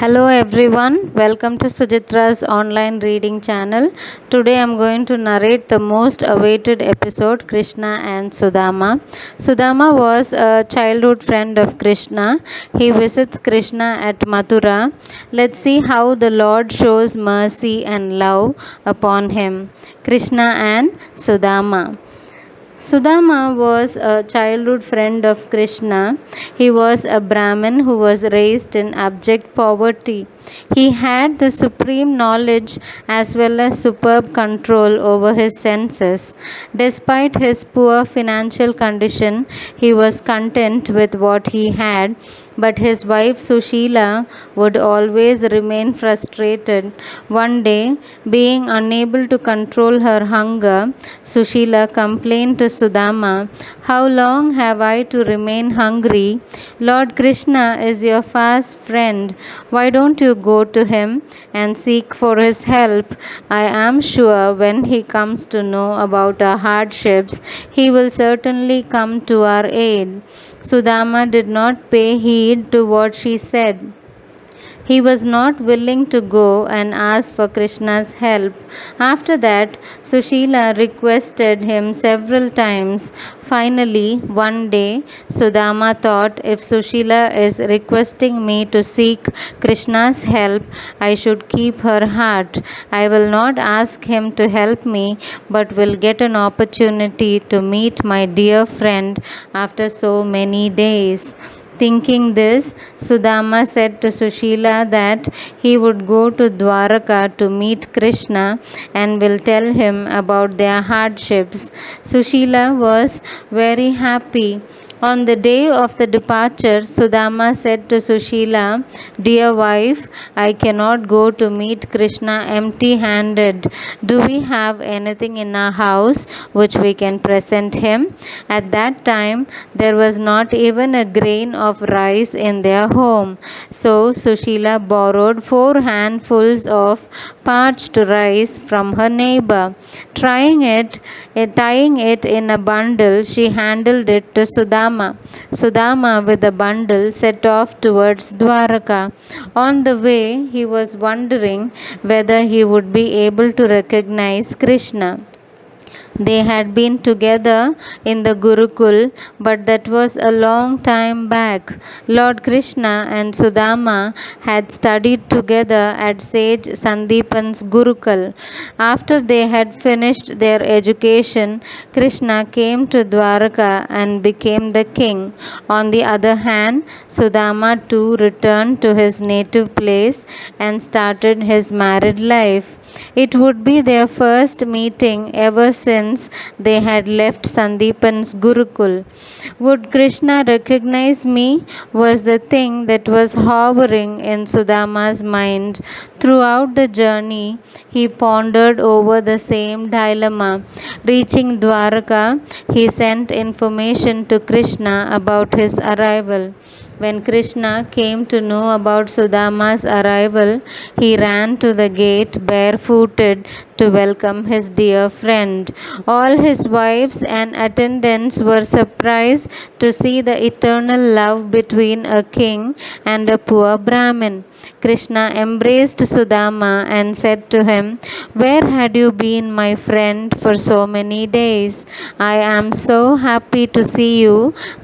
Hello everyone, welcome to Sujitra's online reading channel. Today I'm going to narrate the most awaited episode, Krishna and Sudama. Sudama was a childhood friend of Krishna. He visits Krishna at Mathura. Let's see how the Lord shows mercy and love upon him. Krishna and Sudama. Sudama was a childhood friend of Krishna. He was a Brahmin who was raised in abject poverty. He had the supreme knowledge as well as superb control over his senses. Despite his poor financial condition, he was content with what he had, but his wife Sushila would always remain frustrated. One day, being unable to control her hunger, Sushila complained to Sudama, "How long have I to remain hungry? Lord Krishna is your fast friend. Why don't you go to him and seek for his help? I am sure when he comes to know about our hardships, he will certainly come to our aid." Sudama did not pay heed to what she said. He was not willing to go and ask for Krishna's help. After that, Sushila requested him several times. Finally, one day, Sudama thought, if Sushila is requesting me to seek Krishna's help, I should keep her heart. I will not ask him to help me, but will get an opportunity to meet my dear friend after so many days. Thinking this, Sudama said to Sushila that he would go to Dwaraka to meet Krishna and will tell him about their hardships. Sushila was very happy. On the day of the departure, Sudama said to Sushila, "Dear wife, I cannot go to meet Krishna empty-handed. Do we have anything in our house which we can present him?" At that time, there was not even a grain of rice in their home. So Sushila borrowed 4 handfuls of parched rice from her neighbor. Tying it in a bundle, she handed it to Sudama. Sudama, with the bundle, set off towards Dwaraka. On the way, he was wondering whether he would be able to recognize Krishna. They had been together in the Gurukul, but that was a long time back. Lord Krishna and Sudama had studied together at sage Sandipan's Gurukul. After they had finished their education, Krishna came to Dwaraka and became the king. On the other hand, Sudama too returned to his native place and started his married life. It would be their first meeting ever since they had left Sandipan's Gurukul. Would Krishna recognize me? Was the thing that was hovering in Sudama's mind. Throughout the journey, he pondered over the same dilemma. Reaching Dwaraka, he sent information to Krishna about his arrival. When Krishna came to know about Sudama's arrival, he ran to the gate barefooted to welcome his dear friend. All his wives and attendants were surprised to see the eternal love between a king and a poor Brahmin. Krishna embraced Sudama and said to him, "Where had you been, my friend, for so many days? I am so happy to see you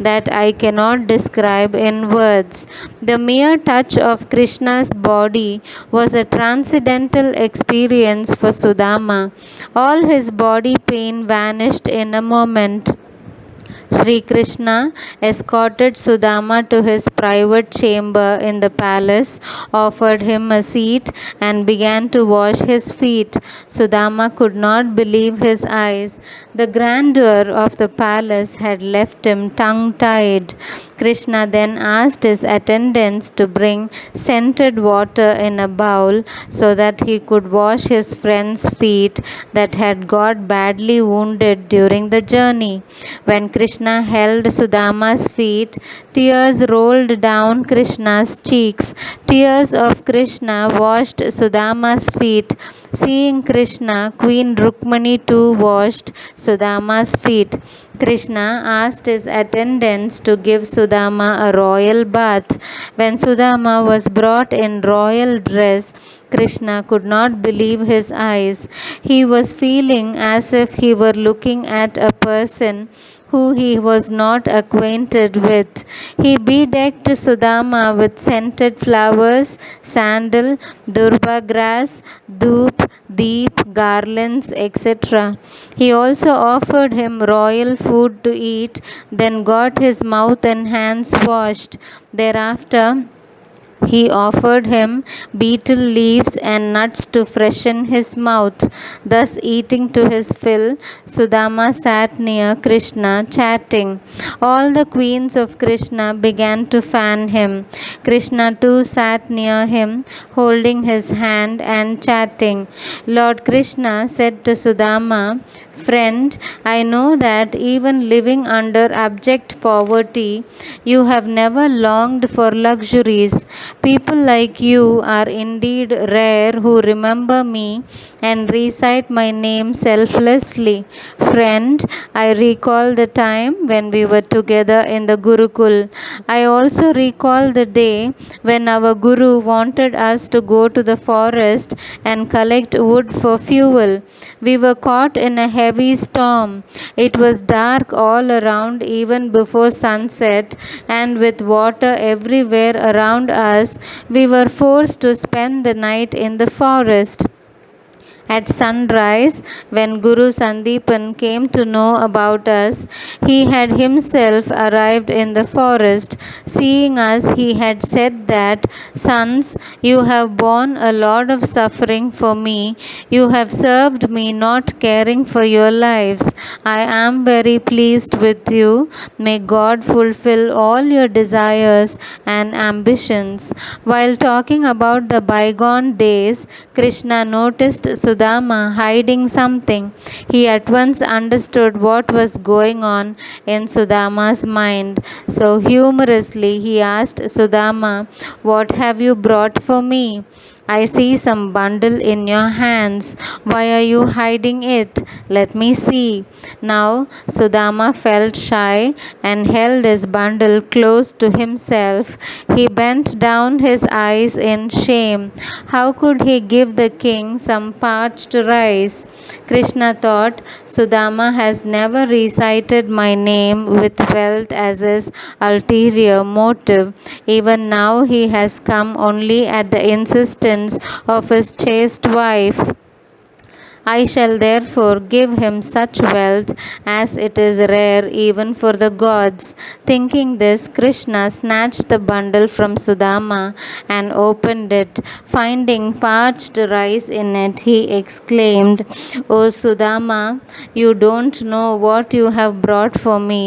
that I cannot describe in words." The mere touch of Krishna's body was a transcendental experience for Sudama. All his body pain vanished in a moment. Sri Krishna escorted Sudama to his private chamber in the palace, offered him a seat, and began to wash his feet. Sudama could not believe his eyes. The grandeur of the palace had left him tongue-tied. Krishna then asked his attendants to bring scented water in a bowl so that he could wash his friend's feet that had got badly wounded during the journey. When Krishna held Sudama's feet, tears rolled down Krishna's cheeks. Tears of Krishna washed Sudama's feet. Seeing Krishna, Queen Rukmani too washed Sudama's feet. Krishna asked his attendants to give Sudama a royal bath. When Sudama was brought in royal dress, Krishna could not believe his eyes. He was feeling as if he were looking at a person who he was not acquainted with. He bedecked Sudama with scented flowers, sandal, durba grass, dhoop, deep, garlands, etc. He also offered him royal food to eat, then got his mouth and hands washed. Thereafter, he offered him betel leaves and nuts to freshen his mouth. Thus, eating to his fill, Sudama sat near Krishna, chatting. All the queens of Krishna began to fan him. Krishna too sat near him, holding his hand and chatting. Lord Krishna said to Sudama, "Friend, I know that even living under abject poverty, you have never longed for luxuries. People like you are indeed rare who remember me and recite my name selflessly. Friend, I recall the time when we were together in the Gurukul. I also recall the day when our Guru wanted us to go to the forest and collect wood for fuel. We were caught in a heavy storm. It was dark all around even before sunset, and with water everywhere around us, we were forced to spend the night in the forest. At sunrise, when Guru Sandeepan came to know about us, he had himself arrived in the forest. Seeing us, he had said that, "Sons, you have borne a lot of suffering for me. You have served me not caring for your lives. I am very pleased with you. May God fulfill all your desires and ambitions." While talking about the bygone days, Krishna noticed Sudama hiding something. He at once understood what was going on in Sudama's mind. So humorously he asked Sudama, "What have you brought for me? I see some bundle in your hands. Why are you hiding it? Let me see." Now Sudama felt shy and held his bundle close to himself. He bent down his eyes in shame. How could he give the king some parched rice? Krishna thought, Sudama has never recited my name with wealth as his ulterior motive. Even now he has come only at the insistence of his chaste wife. I shall therefore give him such wealth as it is rare even for the gods. Thinking this, Krishna snatched the bundle from Sudama and opened it. Finding parched rice in it, he exclaimed, "O Sudama, you don't know what you have brought for me.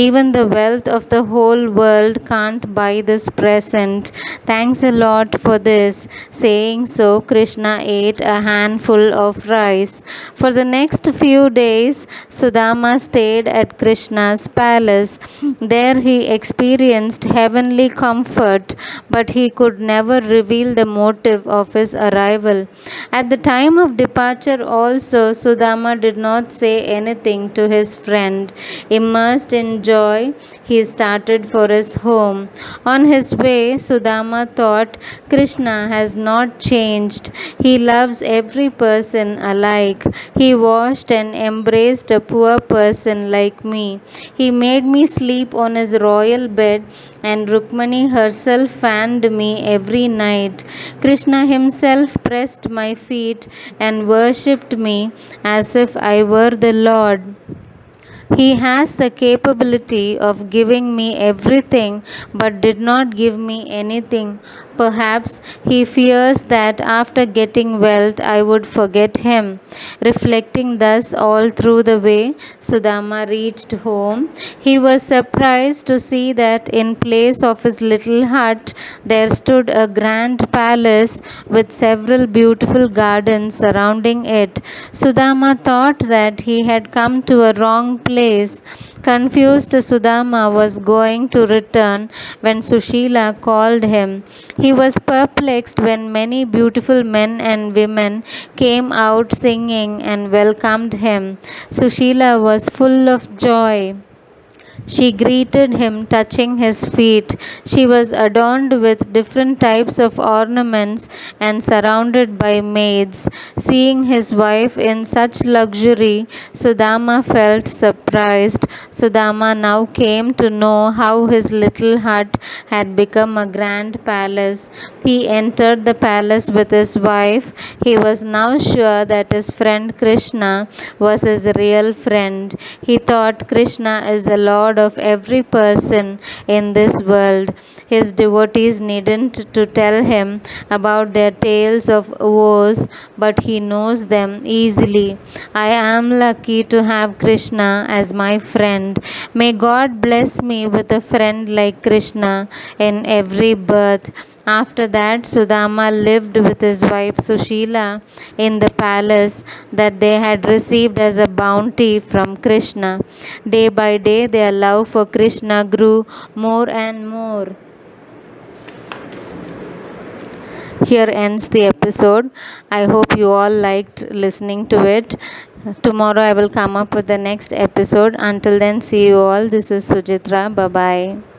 Even the wealth of the whole world can't buy this present. Thanks a lot for this." Saying so, Krishna ate a handful of rice. For the next few days, Sudama stayed at Krishna's palace. There he experienced heavenly comfort, but he could never reveal the motive of his arrival. At the time of departure also, Sudama did not say anything to his friend. Immersed in joy, he started for his home. On his way, Sudama thought, Krishna has not changed. He loves every person alike. He washed and embraced a poor person like me. He made me sleep on his royal bed, and Rukmani herself fanned me every night. Krishna himself pressed my feet and worshipped me as if I were the Lord. He has the capability of giving me everything but did not give me anything. Perhaps he fears that after getting wealth I would forget him. Reflecting thus all through the way, Sudama reached home. He was surprised to see that in place of his little hut there stood a grand palace with several beautiful gardens surrounding it. Sudama thought that he had come to a wrong place place. Confused, Sudama was going to return when Sushila called him. He was perplexed when many beautiful men and women came out singing and welcomed him. Sushila was full of joy. She greeted him, touching his feet. She was adorned with different types of ornaments and surrounded by maids. Seeing his wife in such luxury, Sudama felt surprised. Sudama now came to know how his little hut had become a grand palace. He entered the palace with his wife. He was now sure that his friend Krishna was his real friend. He thought Krishna is the Lord of every person in this world. His devotees needn't to tell him about their tales of woes, but he knows them easily. I am lucky to have Krishna as my friend. May God bless me with a friend like Krishna in every birth. After that, Sudama lived with his wife Sushila in the palace that they had received as a bounty from Krishna. Day by day, their love for Krishna grew more and more. Here ends the episode. I hope you all liked listening to it. Tomorrow I will come up with the next episode. Until then, see you all. This is Sujitra. Bye bye.